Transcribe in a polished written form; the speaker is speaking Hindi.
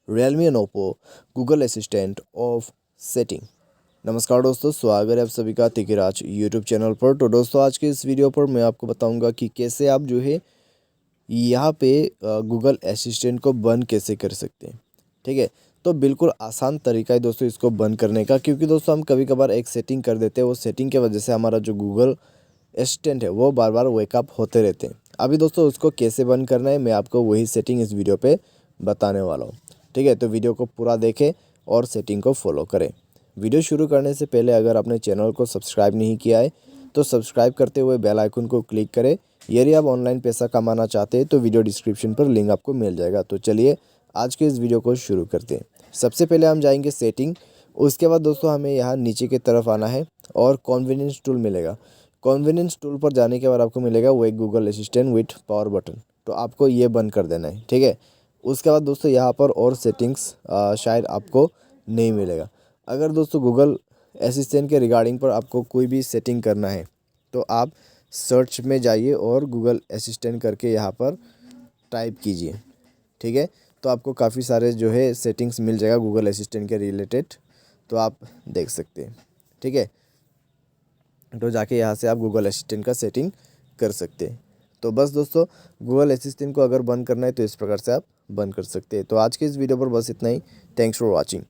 Realme and Oppo Google assistant of setting. नमस्कार दोस्तों, स्वागत है आप सभी का तिकिराज यूट्यूब चैनल पर। तो दोस्तों आज के इस वीडियो पर मैं आपको बताऊंगा कि कैसे आप जो है यहाँ पे गूगल असिस्टेंट को बंद कैसे कर सकते हैं। ठीक है, तो बिल्कुल आसान तरीका है दोस्तों इसको बंद करने का, क्योंकि दोस्तों हम कभी कभार एक सेटिंग कर देते हैं, वो सेटिंग की वजह से हमारा जो गूगल असिस्टेंट है वो बार बार वेकअप होते रहते हैं। अभी दोस्तों उसको कैसे बंद करना है मैं आपको वही सेटिंग इस वीडियो पे बताने वाला हूँ। ठीक है, तो वीडियो को पूरा देखें और सेटिंग को फॉलो करें। वीडियो शुरू करने से पहले अगर आपने चैनल को सब्सक्राइब नहीं किया है तो सब्सक्राइब करते हुए बेल आइकन को क्लिक करें। यदि आप ऑनलाइन पैसा कमाना चाहते हैं तो वीडियो डिस्क्रिप्शन पर लिंक आपको मिल जाएगा। तो चलिए आज के इस वीडियो को शुरू करते हैं। सबसे पहले हम जाएंगे सेटिंग। उसके बाद दोस्तों हमें यहाँ नीचे की तरफ आना है और कॉन्वीनियंस टूल मिलेगा। कॉन्वीनियंस टूल पर जाने के बाद आपको मिलेगा वो एक Google assistant with power button, तो आपको ये बंद कर देना है। ठीक है, उसके बाद दोस्तों यहाँ पर और सेटिंग्स शायद आपको नहीं मिलेगा। अगर दोस्तों गूगल असिस्टेंट के रिगार्डिंग पर आपको कोई भी सेटिंग करना है तो आप सर्च में जाइए और गूगल असिस्टेंट करके यहाँ पर टाइप कीजिए। ठीक है, तो आपको काफ़ी सारे जो है सेटिंग्स मिल जाएगा गूगल असिस्टेंट के रिलेटेड, तो आप देख सकते हैं। ठीक है, तो जाके यहाँ से आप गूगल असिस्टेंट का सेटिंग कर सकते हैं। तो बस दोस्तों गूगल असिस्टेंट को अगर बंद करना है तो इस प्रकार से आप बंद कर सकते हैं। तो आज के इस वीडियो पर बस इतना ही। Thanks for watching.